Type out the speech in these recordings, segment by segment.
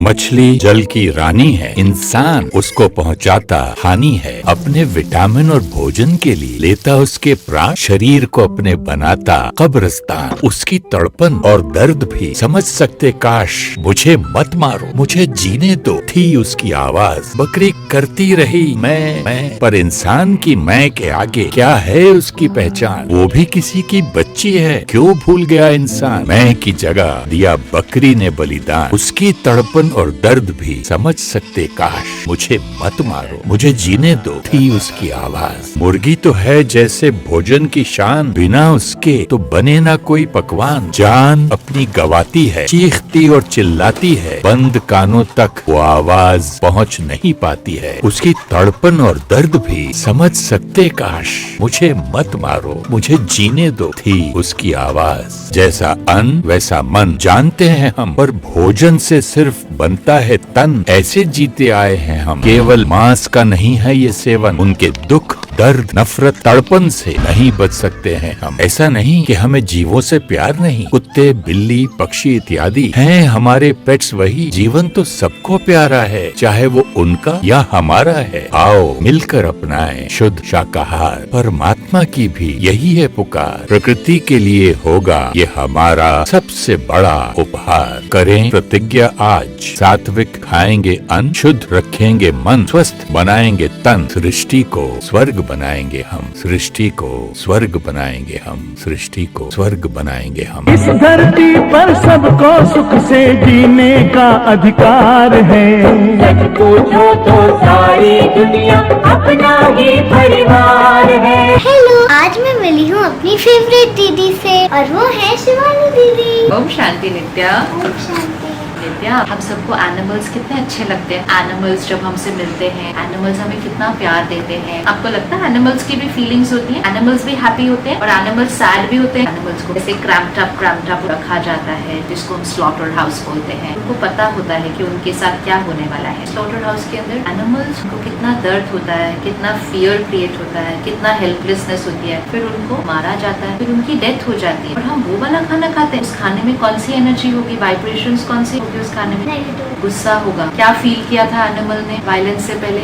मछली जल की रानी है, इंसान उसको पहुंचाता हानि है। अपने विटामिन और भोजन के लिए लेता उसके प्राण, शरीर को अपने बनाता कब्रिस्तान। उसकी तड़पन और दर्द भी समझ सकते काश। मुझे मत मारो, मुझे जीने दो, थी उसकी आवाज। बकरी करती रही मैं, पर इंसान की मैं के आगे क्या है उसकी पहचान। वो भी किसी की बच्ची है, क्यों भूल गया इंसान। मैं की जगह दिया बकरी ने बलिदान। उसकी तड़पन और दर्द भी समझ सकते काश। मुझे मत मारो, मुझे जीने दो, थी उसकी आवाज। मुर्गी तो है जैसे भोजन की शान, बिना उसके तो बने ना कोई पकवान। जान अपनी गवाती है, चीखती और चिल्लाती है, बंद कानों तक वो आवाज पहुंच नहीं पाती है। उसकी तड़पन और दर्द भी समझ सकते काश। मुझे मत मारो, मुझे जीने दो, थी उसकी आवाज। जैसा अन्न वैसा मन, जानते हैं हम, पर भोजन से सिर्फ बनता है तन। ऐसे जीते आए हैं हम, केवल मांस का नहीं है ये सेवन। उनके दुख, दर्द, नफरत, तड़पन से नहीं बच सकते हैं हम। ऐसा नहीं कि हमें जीवों से प्यार नहीं। कुत्ते, बिल्ली, पक्षी इत्यादि हैं हमारे पेट्स वही। जीवन तो सबको प्यारा है, चाहे वो उनका या हमारा है। आओ मिलकर अपनाएं शुद्ध शाकाहार। परमात्मा की भी यही है पुकार। प्रकृति के लिए होगा ये हमारा सबसे बड़ा उपहार। करें प्रतिज्ञा आज, सात्विक खाएंगे अन्न, शुद्ध रखेंगे मन, स्वस्थ बनाएंगे तन। सृष्टि को स्वर्ग बनाएंगे हम, सृष्टि को स्वर्ग बनाएंगे हम, सृष्टि को स्वर्ग बनाएंगे हम। इस धरती पर सबको सुख से जीने का अधिकार है। सच पूछो तो सारी दुनिया अपना ही परिवार है। हेलो, आज मैं मिली हूँ अपनी फेवरेट दीदी से और वो है शिवानी दीदी। ओम शांति नित्या। ओम शांति। नित्या, हम सबको एनिमल्स कितने अच्छे लगते हैं। एनिमल्स जब हमसे मिलते हैं, एनिमल्स हमें कितना प्यार देते हैं। आपको लगता है एनिमल्स की भी फीलिंग्स होती हैं? एनिमल्स भी हैप्पी होते हैं और एनिमल्स सैड भी होते हैं। एनिमल्स को जैसे क्रैम्प्ड अप रखा जाता है, जिसको हम स्लॉटर हाउस बोलते हैं। उनको पता होता है कि उनके साथ क्या होने वाला है। स्लॉटर हाउस के अंदर एनिमल्स को कितना दर्द होता है, कितना फियर क्रिएट होता है, कितना हेल्पलेसनेस होती है। फिर उनको मारा जाता है, फिर उनकी डेथ हो जाती है और हम वो वाला खाना खाते हैं। उस खाने में कौन सी एनर्जी होगी, वाइब्रेशंस कौन सी होगी उस खाने में? गुस्सा होगा। क्या फील किया था एनिमल ने वायलेंस से पहले?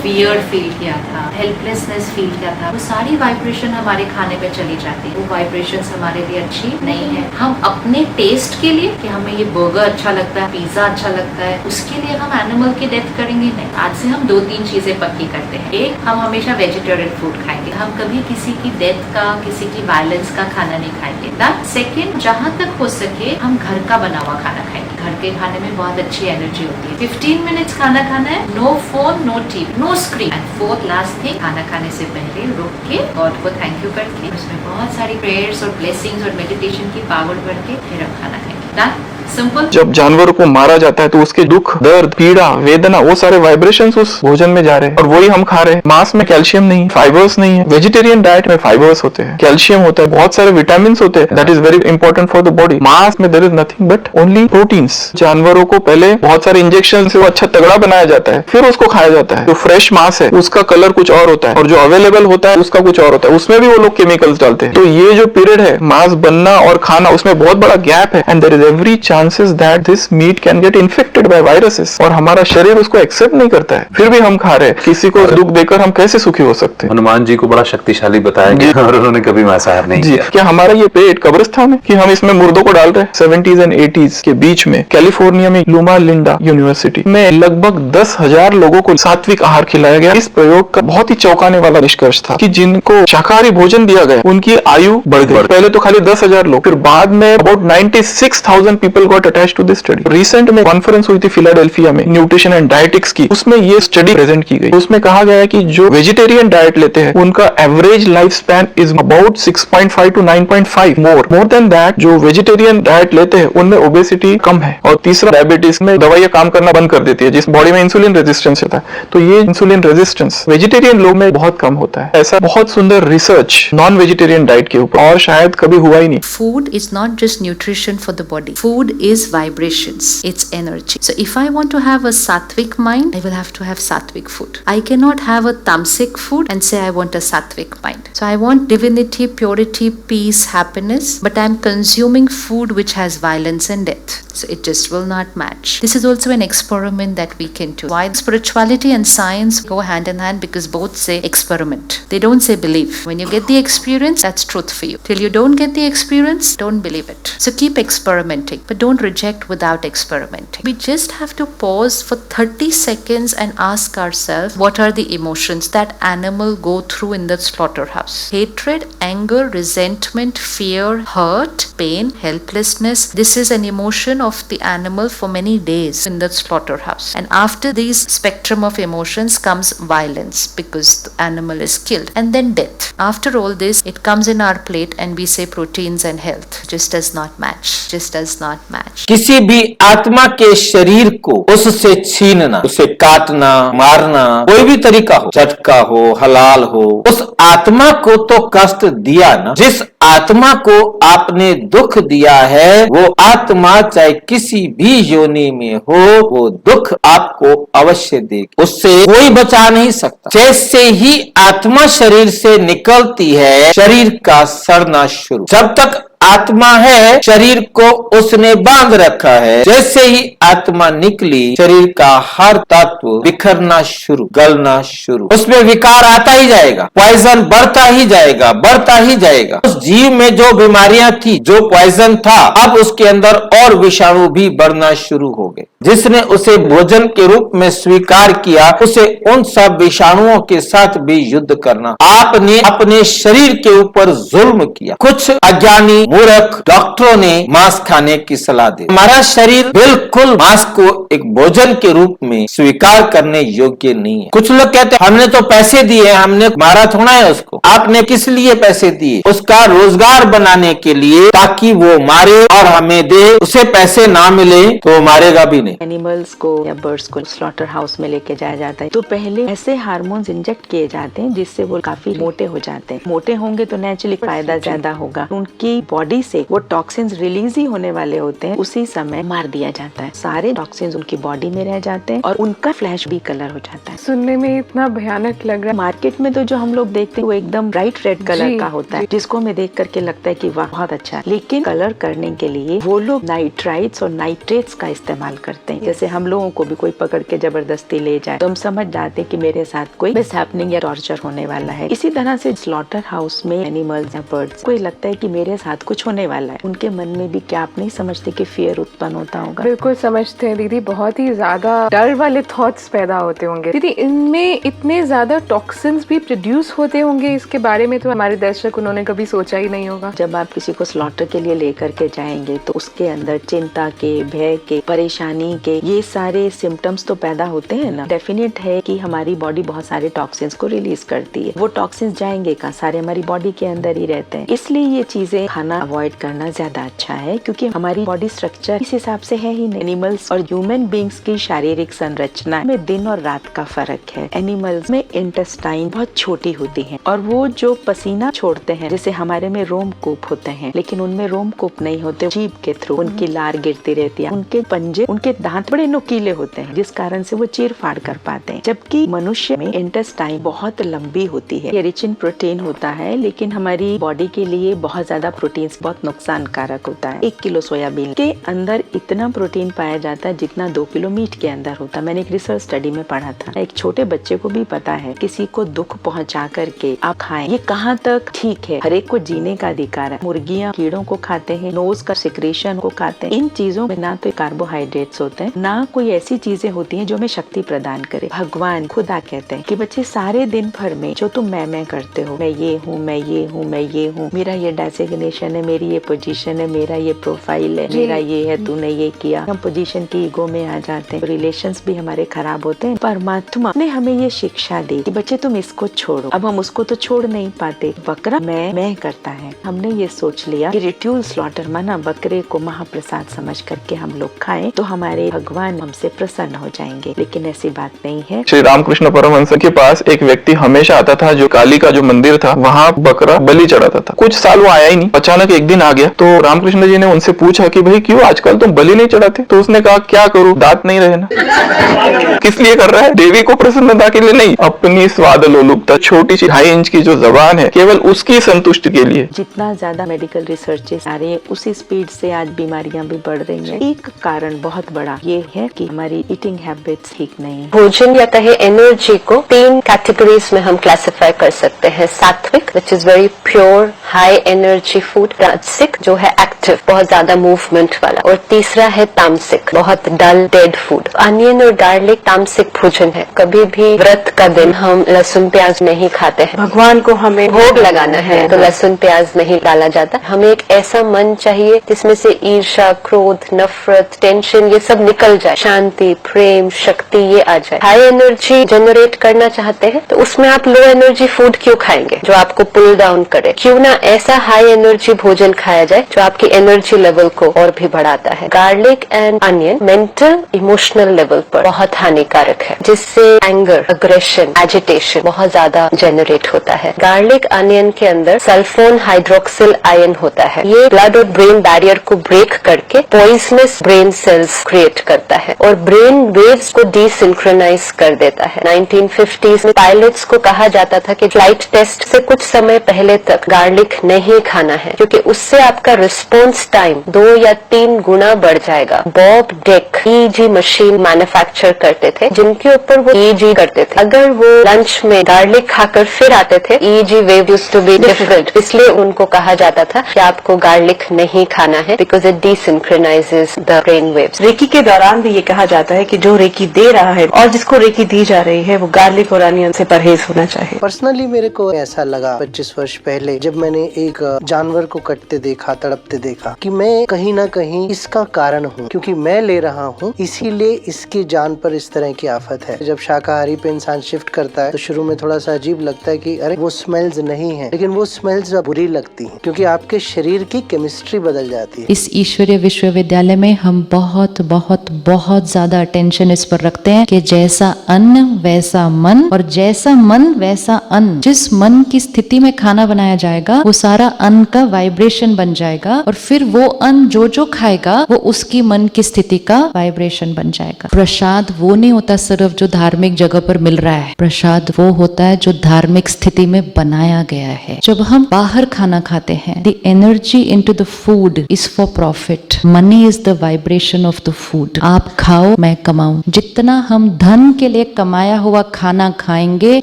फियर फील किया था, हेल्पलेसनेस फील किया था। वो सारी वाइब्रेशन हमारे खाने पे चली जाती है। वो वाइब्रेशंस हमारे लिए अच्छी नहीं है। हम अपने टेस्ट के लिए कि हमें ये बर्गर अच्छा लगता है, पिज्जा अच्छा लगता है, उसके लिए हम एनिमल की डेथ करेंगे? नहीं। आज से हम 2-3 चीजें पक्की करते हैं। एक, हम हमेशा वेजिटेरियन फूड खाएंगे। हम कभी किसी की डेथ का, किसी की वायलेंस का खाना नहीं खाएंगे। सेकेंड, जहाँ तक हो सके हम घर का बना हुआ खाना खाएंगे। घर के खाने में बहुत अच्छी एनर्जी होती है। 15 मिनट्स खाना खाना है, no phone, no TV, no screen. And fourth last thing, खाना खाने से पहले रुक के गॉड को थैंक यू करके, उसमें बहुत सारी प्रेयर्स और ब्लेसिंग्स और मेडिटेशन की पावर बढ़ के फिर हम खाना खाएंगे। डन? सिंपल। जब जानवरों को मारा जाता है तो उसके दुख, दर्द, पीड़ा, वेदना, वो सारे वाइब्रेशंस उस भोजन में जा रहे हैं और वही हम खा रहे हैं। मांस में कैल्शियम नहीं, फाइबर्स नहीं है। वेजिटेरियन डाइट में फाइबर्स होते हैं, कैल्शियम होता है, बहुत सारे विटामिन होते हैं। That is very important for the body. मांस में there is nothing but only proteins. जानवरों को पहले बहुत सारे इंजेक्शन से वो अच्छा तगड़ा बनाया जाता है, फिर उसको खाया जाता है। जो फ्रेश मांस है उसका कलर कुछ और होता है और जो अवेलेबल होता है उसका कुछ और होता है। उसमें भी वो लोग केमिकल्स डालते हैं। तो ये जो पीरियड है मांस बनना और खाना, उसमें बहुत बड़ा गैप है। And there is every chances that this meat can get infected by viruses और हमारा शरीर उसको एक्सेप्ट नहीं करता है। फिर भी हम खा रहे हैं। किसी को दुख देकर हम कैसे सुखी हो सकते हैं? हनुमान जी को बड़ा शक्तिशाली बताया गया और उन्होंने कभी मांसाहार नहीं किया। क्या हमारा ये पेट कब्रिस्तान है कि हम इसमें मुर्दों को डाल रहे हैं? 70s एंड 80s के बीच में कैलिफोर्निया में लूमा लिंडा यूनिवर्सिटी में लगभग 10,000 लोगों को सात्विक आहार खिलाया गया। इस प्रयोग का बहुत ही चौंकाने वाला निष्कर्ष था कि जिनको शाकाहारी भोजन दिया गया उनकी आयु बढ़ गई। पहले तो खाली 10,000 लोग, फिर बाद में about 96,000 people got attached to this study. Recent में कॉन्फ्रेंस हुई थी फिलाडेल्फिया में न्यूट्रिशन एंड डाइटिक्स की, उसमें ये स्टडी प्रेजेंट की गई। उसमें कहा गया है कि जो वेजिटेरियन डाइट लेते हैं उनका average life span is about 6.5 to 9.5 more than that. जो वेजिटेरियन डाइट लेते हैं उनमें ओबेसिटी कम है। और तीसरा, डायबिटीज में दवाइयां काम करना बंद कर देती है, जिस बॉडी में इंसुलिन रेजिस्टेंस होता है। तो ये इंसुलिन रेजिस्टेंस वेजिटेरियन लोग में बहुत कम होता है। ऐसा बहुत सुंदर रिसर्च नॉन वेजिटेरियन डाइट के ऊपर और शायद कभी हुआ ही नहीं। Food is not just nutrition for the body. Food food is vibrations, it's energy. So if I want to have a sattvic mind, I will have to have sattvic food. I cannot have a tamasic food and say I want a sattvic mind. So I want divinity, purity, peace, happiness, but I'm consuming food which has violence and death. So it just will not match. This is also an experiment that we can do. Why spirituality and science go hand in hand? Because both say experiment. They don't say believe. When you get the experience, that's truth for you. Till you don't get the experience, don't believe it. So keep experimenting, but don't reject without experimenting. We just have to pause for 30 seconds and ask ourselves, what are the emotions that animal go through in the slaughterhouse? Hatred, anger, resentment, fear, hurt, pain, helplessness. This is an emotion of the animal for many days in the slaughterhouse. And after these spectrum of emotions comes violence because the animal is killed, and then death. After all this, it comes in our plate and we say proteins and health. Just does not match. Just does not match. किसी भी आत्मा के शरीर को उससे छीनना, उसे काटना, मारना, कोई भी तरीका हो, झटका हो, हलाल हो, उस आत्मा को तो कष्ट दिया ना। जिस आत्मा को आपने दुख दिया है, वो आत्मा चाहे किसी भी योनि में हो, वो दुख आपको अवश्य देगी। उससे कोई बचा नहीं सकता। जैसे ही आत्मा शरीर से निकलती है, शरीर का सड़ना शुरू। जब तक आत्मा है, शरीर को उसने बांध रखा है। जैसे ही आत्मा निकली, शरीर का हर तत्व बिखरना शुरू, गलना शुरू। उसमें विकार आता ही जाएगा, पॉइजन बढ़ता ही जाएगा, बढ़ता ही जाएगा। उस जीव में जो बीमारियां थी, जो पॉइजन था, अब उसके अंदर और विषाणु भी बढ़ना शुरू हो गए। जिसने उसे भोजन के रूप में स्वीकार किया, उसे उन सब विषाणुओं के साथ भी युद्ध करना। आपने अपने शरीर के ऊपर जुल्म किया। कुछ अज्ञानी मूर्ख डॉक्टरों ने मांस खाने की सलाह दी। हमारा शरीर बिल्कुल मांस को एक भोजन के रूप में स्वीकार करने योग्य नहीं है। कुछ लोग कहते हैं हमने तो पैसे दिए, हमने मारा थोड़ा है उसको। आपने किस लिए पैसे दिए? उसका रोजगार बनाने के लिए, ताकि वो मारे और हमें दे। उसे पैसे ना मिले तो मारेगा भी नहीं। एनिमल्स को या बर्ड्स को स्लॉटर हाउस में लेके जाया जाता है तो पहले ऐसे हार्मोन्स इंजेक्ट किए जाते हैं जिससे वो काफी मोटे हो जाते हैं। मोटे होंगे तो नेचुरली फायदा ज्यादा होगा। उनकी बॉडी से वो टॉक्सिन्स रिलीज ही होने वाले होते हैं, उसी समय मार दिया जाता है। सारे टॉक्सिन्स उनकी बॉडी में रह जाते हैं और उनका फ्लैश भी कलर हो जाता है। सुनने में इतना भयानक लग रहा है। मार्केट में तो जो हम लोग देखते हैं वो एकदम ब्राइट रेड कलर का होता है, जिसको हमें देख करके लगता है कि वाह बहुत अच्छा है। लेकिन कलर करने के लिए वो लोग नाइट्राइट्स और नाइट्रेट्स का इस्तेमाल करते हैं। जैसे हम लोगों को भी कोई पकड़ के जबरदस्ती ले जाए तो हम समझ जाते हैं कि मेरे साथ कोई मिसहैपनिंग या टॉर्चर होने वाला है। इसी तरह से स्लॉटर हाउस में एनिमल्स या बर्ड्स को लगता है कि मेरे साथ कुछ होने वाला है। उनके मन में भी क्या आप नहीं समझते कि फियर उत्पन्न होता होगा? बिल्कुल समझते हैं दीदी, बहुत ही ज्यादा डर वाले थॉट्स पैदा होते होंगे। दीदी इनमें इतने ज्यादा टॉक्सिन्स भी प्रोड्यूस होते होंगे, इसके बारे में तो हमारे दर्शक उन्होंने कभी सोचा ही नहीं होगा। जब आप किसी को स्लॉटर के लिए लेकर के जाएंगे तो उसके अंदर चिंता के, भय के, परेशानी के ये सारे सिम्टम्स तो पैदा होते हैं ना। डेफिनेट है कि हमारी बॉडी बहुत सारे टॉक्सिन्स को रिलीज करती है। वो टॉक्सिन्स जाएंगे कहाँ? सारे हमारी बॉडी के अंदर ही रहते हैं। इसलिए ये चीजें खाना अवॉइड करना ज्यादा अच्छा है, क्योंकि हमारी बॉडी स्ट्रक्चर इस हिसाब से है ही नहीं। एनिमल्स और ह्यूमन बींग्स की शारीरिक संरचना में दिन और रात का फर्क है। एनिमल्स में इंटेस्टाइन बहुत छोटी होती है और वो जो पसीना छोड़ते हैं, जैसे हमारे में रोमकूप होते हैं, लेकिन उनमें रोमकूप नहीं होते। जीभ के थ्रू उनकी लार गिरती रहती है। उनके पंजे, उनके दांत बड़े नुकीले होते हैं, जिस कारण से वो चीर फाड़ कर पाते हैं। जबकि मनुष्य में इंटेस्टाइन बहुत लंबी होती है। ये रिच इन प्रोटीन होता है, लेकिन हमारी बॉडी के लिए बहुत ज्यादा प्रोटीन बहुत नुकसानकारक होता है। 1 किलो सोयाबीन के अंदर इतना प्रोटीन पाया जाता है जितना 2 किलो मीट के अंदर होता है। मैंने एक रिसर्च स्टडी में पढ़ा था। एक छोटे बच्चे को भी पता है किसी को दुख पहुंचा करके आप खाएं, ये कहाँ तक ठीक है? हर एक को जीने का अधिकार है। मुर्गियां कीड़ों को खाते हैं, नोज का सिक्रेशन को खाते हैं। इन चीजों में ना तो कार्बोहाइड्रेट्स होते हैं, ना कोई ऐसी चीजें होती हैं जो हमें शक्ति प्रदान करे। भगवान खुदा कहते हैं कि बच्चे सारे दिन भर में जो तुम मैं करते हो, मैं ये हूँ, मैं ये हूँ, मैं ये हूँ, मेरा ये डेजिग्नेशन है, मेरी ये पोजीशन है, मेरा ये प्रोफाइल है, मेरा ये है, तूने ये किया। हम पोजीशन की ईगो में आ जाते हैं, रिलेशंस भी हमारे खराब होते हैं। परमात्मा ने हमें ये शिक्षा दी कि बच्चे तुम इसको छोड़ो। अब हम उसको तो छोड़ नहीं पाते। बकरा मैं करता है। हमने ये सोच लिया कि रिट्यूल स्लॉटर माना बकरे को महाप्रसाद समझ करके हम लोग खाएं तो हमारे भगवान हमसे प्रसन्न हो जाएंगे, लेकिन ऐसी बात नहीं है। श्री रामकृष्ण परमहंस के पास एक व्यक्ति हमेशा आता था, जो काली का जो मंदिर था वहाँ बकरा बलि चढ़ाता था। कुछ साल वो आया ही नहीं। अचानक अचानक एक दिन आ गया तो रामकृष्ण जी ने उनसे पूछा कि भाई क्यों आजकल तुम बलि नहीं चढ़ाते? तो उसने कहा क्या करूं, दांत नहीं रहे ना। किस लिए कर रहा है? देवी को प्रसन्नता के लिए नहीं, अपनी स्वाद लोलुपता, छोटी सी 2.5 इंच की जो जबान है केवल उसकी संतुष्टि के लिए। जितना ज्यादा मेडिकल रिसर्चेस आ रही है उसी स्पीड से आज बीमारियां भी बढ़ रही हैं। एक कारण बहुत बड़ा ये है कि हमारी ईटिंग हैबिट्स ठीक नहीं है। भोजन या कहे एनर्जी को 3 कैटेगरीज में हम क्लासिफाई कर सकते हैं। सात्विक which is very pure high energy food, राजसिक जो है एक्टिव बहुत ज्यादा मूवमेंट वाला, और तीसरा है तामसिक बहुत डल डेड फूड। अनियन और गार्लिक तामसिक भोजन है। कभी भी व्रत का दिन हम लहसुन प्याज नहीं खाते हैं। भगवान को हमें भोग लगाना है तो लहसुन प्याज नहीं डाला जाता। हमें एक ऐसा मन चाहिए जिसमें से ईर्ष्या, क्रोध, नफरत, टेंशन ये सब निकल जाए, शांति, प्रेम, शक्ति ये आ जाए। हाई एनर्जी जनरेट करना चाहते हैं तो उसमें आप लो एनर्जी फूड क्यों खाएंगे जो आपको पुल डाउन करे? क्यों ना ऐसा हाई एनर्जी भोजन खाया जाए जो आपकी एनर्जी लेवल को और भी बढ़ाता है। Garlic and onion mental emotional level पर बहुत हानिकारक है, जिससे एंगर, अग्रेशन, एजिटेशन बहुत ज्यादा जनरेट होता है। गार्लिक अनियन के अंदर सल्फोन हाइड्रोक्सिल आयन होता है। ये ब्लड और ब्रेन बैरियर को ब्रेक करके पॉइजनस ब्रेन सेल्स क्रिएट करता है और ब्रेन वेव्स को डिसिंक्रोनाइज कर देता है। 1950s में पायलट्स को कहा जाता था कि फ्लाइट टेस्ट से कुछ समय पहले तक गार्लिक नहीं खाना है क्योंकि उससे आपका रिस्पॉन्स टाइम 2 या 3 गुना बढ़ जाएगा। Bob deck EEG machine manufacture करते थे जिनके ऊपर वो ईईजी करते थे। अगर वो लंच में गार्लिक खाकर फिर आते थे, EEG wave used to be different, इसलिए उनको कहा जाता था कि आपको गार्लिक नहीं खाना है because it desynchronises the brain waves. Reiki के दौरान भी ये कहा जाता है कि जो रेकी दे रहा है और जिसको रेकी दी जा रही है वो गार्लिक और अनियन से परहेज होना चाहिए। पर्सनली मेरे को ऐसा लगा 25 वर्ष पहले जब मैंने एक जानवर को कटते देखा, तड़पते देखा, कि मैं कहीं ना कहीं इसका कारण हूँ क्योंकि मैं ले रहा हूँ, इसीलिए इसकी जान पर इस तरह की आफत है। जब शाकाहारी पे इंसान शिफ्ट करता है तो शुरू में थोड़ा सा अजीब लगता है कि अरे वो स्मेल्स नहीं है, लेकिन वो स्मेल्स बुरी लगती हैं क्योंकि आपके शरीर की केमिस्ट्री बदल जाती है। इस ईश्वरीय विश्वविद्यालय में हम बहुत बहुत बहुत ज्यादा अटेंशन इस पर रखते हैं कि जैसा अन्न वैसा मन और जैसा मन वैसा अन्न। जिस मन की स्थिति में खाना बनाया जाएगा वो सारा अन्न का वाइब्रेशन बन जाएगा और फिर वो अन्न जो जो खाएगा वो उसकी मन की स्थिति का वाइब्रेशन बन जाएगा। प्रसाद वो नहीं होता सिर्फ जो धार्मिक जगह पर मिल रहा है, प्रसाद वो होता है जो धार्मिक स्थिति में बनाया गया है। जब हम बाहर खाना खाते हैं, the energy into the food is for profit, money is the vibration of the food. आप खाओ मैं कमाऊं। जितना हम धन के लिए कमाया हुआ खाना खाएंगे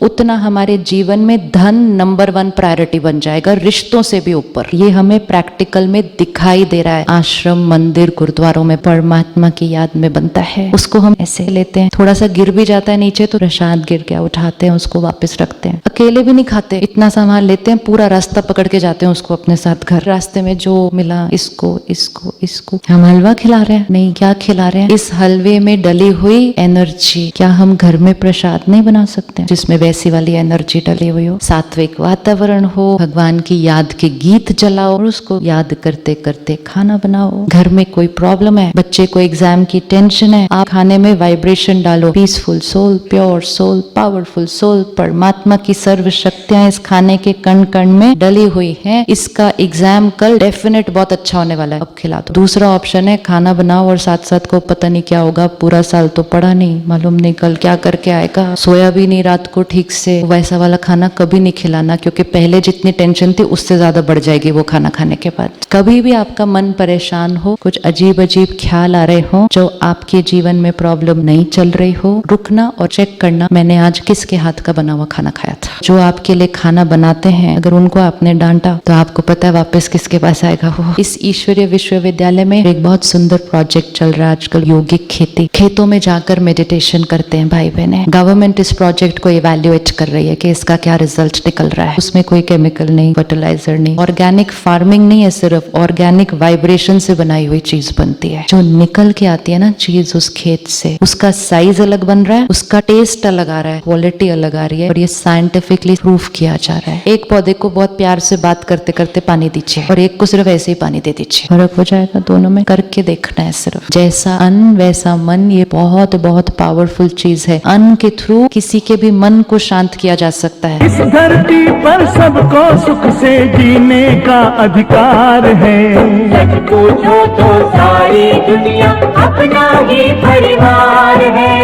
उतना हमारे जीवन में धन नंबर 1 प्रायोरिटी बन जाएगा, रिश्तों से भी ऊपर। ये हमें प्रैक्टिकल में दिखाई दे रहा है। आश्रम, मंदिर, गुरुद्वारों में परमात्मा की याद में बनता है, उसको हम ऐसे लेते हैं, थोड़ा सा गिर भी जाता है नीचे तो प्रसाद गिर गया, उठाते हैं उसको वापस रखते हैं। अकेले भी नहीं खाते, इतना सामान लेते हैं, पूरा रास्ता पकड़ के जाते हैं उसको अपने साथ घर। रास्ते में जो मिला इसको इसको इसको। हम हलवा खिला रहे हैं? नहीं, क्या खिला रहे हैं? इस हलवे में डली हुई एनर्जी। क्या हम घर में प्रसाद नहीं बना सकते जिसमें वैसी वाली एनर्जी डली हुई हो? सात्विक वातावरण हो, भगवान की याद के गीत जलाओ और उसको याद करते करते खाना बनाओ। घर में कोई प्रॉब्लम है, बच्चे को एग्जाम की टेंशन है, आप खाने में वाइब्रेशन डालो, peaceful soul, pure soul, powerful soul, परमात्मा की सर्व शक्तियां इस खाने के कण कण में डली हुई हैं, इसका एग्जाम कल डेफिनेट बहुत अच्छा होने वाला है, अब खिला दो। दूसरा ऑप्शन है खाना बनाओ और साथ साथ को पता नहीं क्या होगा, पूरा साल तो पढ़ा नहीं, मालूम नहीं कल क्या करके आएगा, सोया भी नहीं रात को ठीक से। वैसा वाला खाना कभी नहीं खिलाना क्योंकि पहले जितनी टेंशन थी उससे ज्यादा बढ़ जाएगी वो खाना खाने के बाद। कभी भी आपका मन परेशान हो, कुछ अजीब अजीब ख्याल आ रहे हो, जो आपके जीवन में प्रॉब्लम नहीं चल रही हो, रुकना और चेक करना मैंने आज किसके हाथ का बना हुआ खाना खाया था। जो आपके लिए खाना बनाते हैं अगर उनको आपने डांटा तो आपको पता है वापस किसके पास आएगा वो। इस ईश्वरीय विश्वविद्यालय में एक बहुत सुंदर प्रोजेक्ट चल रहा है आजकल, यौगिक खेती। खेतों में जाकर मेडिटेशन करते हैं भाई बहने। गवर्नमेंट इस प्रोजेक्ट को इवैल्यूएट कर रही है कि इसका क्या रिजल्ट निकल रहा है। उसमें कोई केमिकल नहीं, फर्टिलाइजर नहीं, ऑर्गेनिक फार्मिंग नहीं है, सिर्फ ऑर्गेनिक वाइब्रेशन से बनाई हुई चीज बनती है। जो निकल के आती है ना चीज उस खेत से, उसका साइज अलग बन रहा है, उसका टेस्ट अलग आ रहा है, क्वालिटी अलग आ रही है और ये साइंटिफिकली प्रूफ किया जा रहा है। एक पौधे को बहुत प्यार से बात करते करते पानी दीजिए और एक को सिर्फ ऐसे ही पानी दे दीजिए, फर्क हो जाएगा। दोनों में करके देखना है सिर्फ। जैसा अन्न वैसा मन, ये बहुत बहुत पावरफुल चीज है। अन्न के थ्रू किसी के भी मन को शांत किया जा सकता है। इस धरती पर सबको सुख से जीने का अधिकार है। सच पूछो तो सारी दुनिया अपना ही परिवार है।